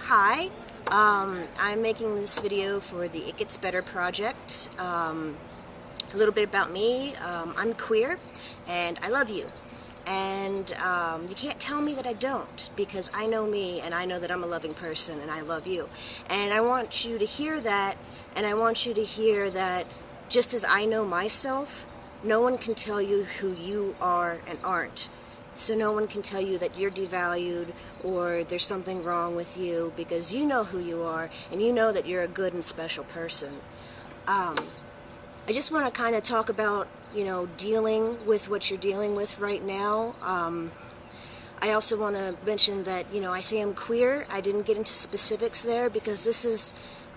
Hi. I'm making this video for the It Gets Better project. A little bit about me. I'm queer, and I love you. And you can't tell me that I don't, because I know me, and I know that I'm a loving person, and I love you. And I want you to hear that, and I want you to hear that just as I know myself, no one can tell you who you are and aren't. So no one can tell you that you're devalued or there's something wrong with you, because you know who you are and you know that you're a good and special person. I just want to kind of talk about, dealing with what you're dealing with right now. I also want to mention that, I say I'm queer. I didn't get into specifics there because this is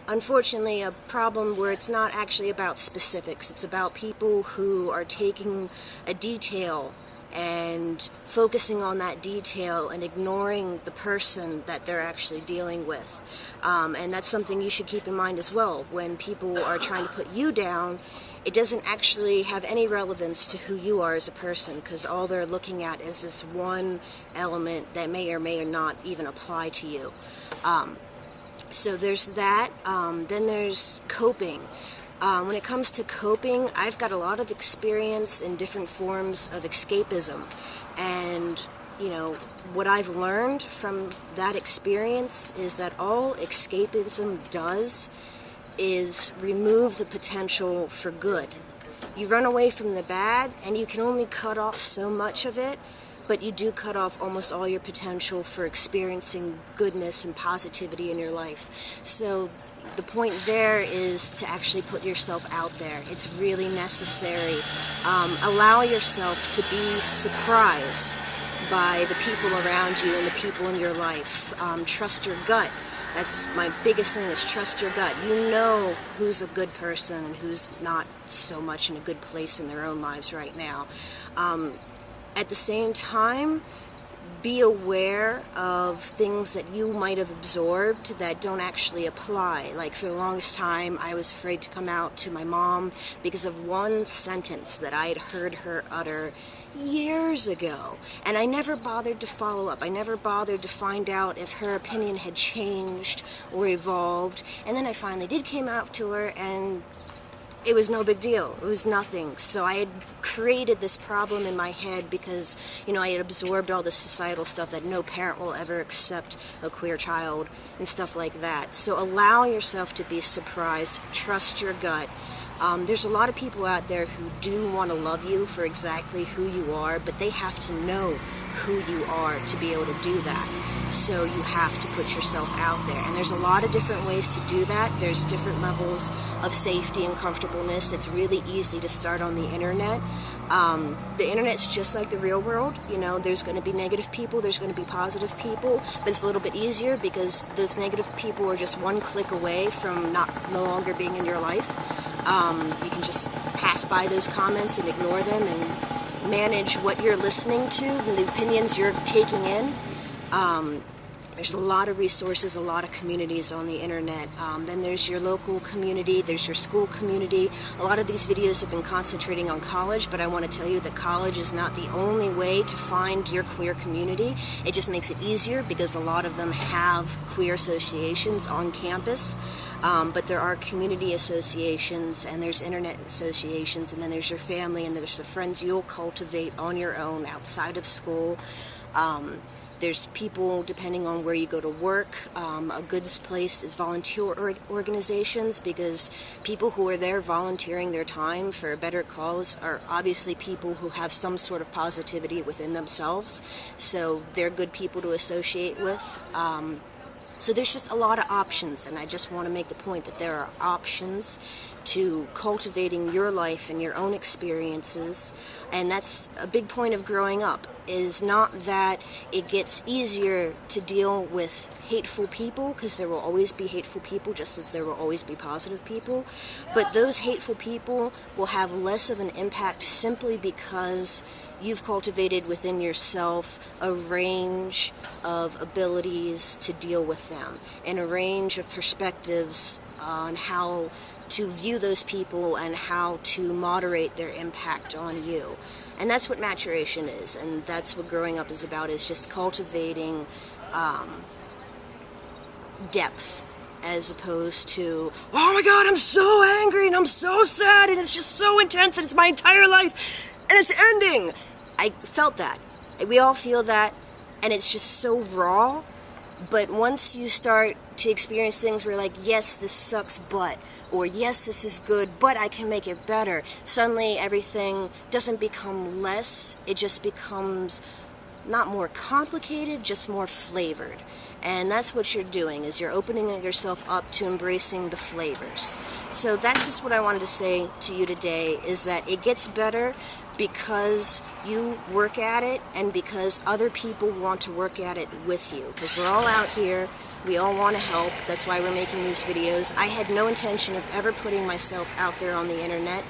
unfortunately a problem where it's not actually about specifics. It's about people who are taking a detail and focusing on that detail and ignoring the person that they're actually dealing with. And that's something you should keep in mind as well. When people are trying to put you down, it doesn't actually have any relevance to who you are as a person, because all they're looking at is this one element that may or may not even apply to you. So there's that. Then there's coping. When it comes to coping, I've got a lot of experience in different forms of escapism. And, what I've learned from that experience is that all escapism does is remove the potential for good. You run away from the bad, and you can only cut off so much of it, but you do cut off almost all your potential for experiencing goodness and positivity in your life. So the point there is to actually put yourself out there. It's really necessary. Allow yourself to be surprised by the people around you and the people in your life. Trust your gut. That's my biggest thing, is trust your gut. You know who's a good person and who's not so much in a good place in their own lives right now. At the same time, be aware of things that you might have absorbed that don't actually apply. Like, for the longest time, I was afraid to come out to my mom because of one sentence that I had heard her utter years ago, and I never bothered to follow up. I never bothered to find out if her opinion had changed or evolved, and then I finally did came out to her, and it was no big deal. It was nothing. So I had created this problem in my head because, I had absorbed all this societal stuff that no parent will ever accept a queer child and stuff like that. So allow yourself to be surprised. Trust your gut. There's a lot of people out there who do want to love you for exactly who you are, but they have to know who you are to be able to do that. So you have to put yourself out there. And there's a lot of different ways to do that. There's different levels of safety and comfortableness. It's really easy to start on the internet. The internet's just like the real world. There's going to be negative people, there's going to be positive people, but it's a little bit easier because those negative people are just one click away from no longer being in your life. You can just pass by those comments and ignore them and manage what you're listening to and the opinions you're taking in. There's a lot of resources, a lot of communities on the internet. Then there's your local community, there's your school community. A lot of these videos have been concentrating on college, but I want to tell you that college is not the only way to find your queer community. It just makes it easier because a lot of them have queer associations on campus. But there are community associations, and there's internet associations, and then there's your family, and there's the friends you'll cultivate on your own outside of school. There's people, depending on where you go to work. A good place is volunteer organizations, because people who are there volunteering their time for a better cause are obviously people who have some sort of positivity within themselves. So they're good people to associate with. So there's just a lot of options, and I just want to make the point that there are options to cultivating your life and your own experiences. And that's a big point of growing up, is not that it gets easier to deal with hateful people, because there will always be hateful people just as there will always be positive people, but those hateful people will have less of an impact simply because you've cultivated within yourself a range of abilities to deal with them, and a range of perspectives on how to view those people and how to moderate their impact on you. And that's what maturation is, and that's what growing up is about, is just cultivating depth, as opposed to, oh my god, I'm so angry and I'm so sad and it's just so intense and it's my entire life and it's ending. I felt that. We all feel that, and it's just so raw. But once you start to experience things where you're like, yes, this sucks, but, or yes, this is good, but I can make it better, suddenly everything doesn't become less, it just becomes not more complicated, just more flavored. And that's what you're doing, is you're opening yourself up to embracing the flavors. So that's just what I wanted to say to you today, is that it gets better because you work at it and because other people want to work at it with you. Because we're all out here, we all want to help, that's why we're making these videos. I had no intention of ever putting myself out there on the internet,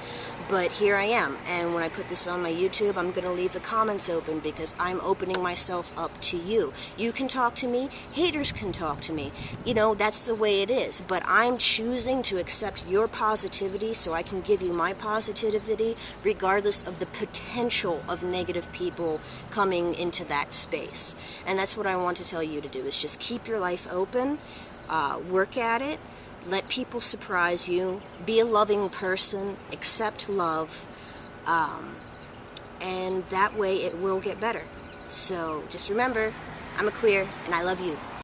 but here I am, and when I put this on my YouTube, I'm going to leave the comments open because I'm opening myself up to you. You can talk to me, haters can talk to me. You know, that's the way it is, but I'm choosing to accept your positivity so I can give you my positivity regardless of the potential of negative people coming into that space. And that's what I want to tell you to do, is just keep your life open, work at it, let people surprise you, be a loving person, accept love, and that way it will get better. So just remember, I'm a queer and I love you.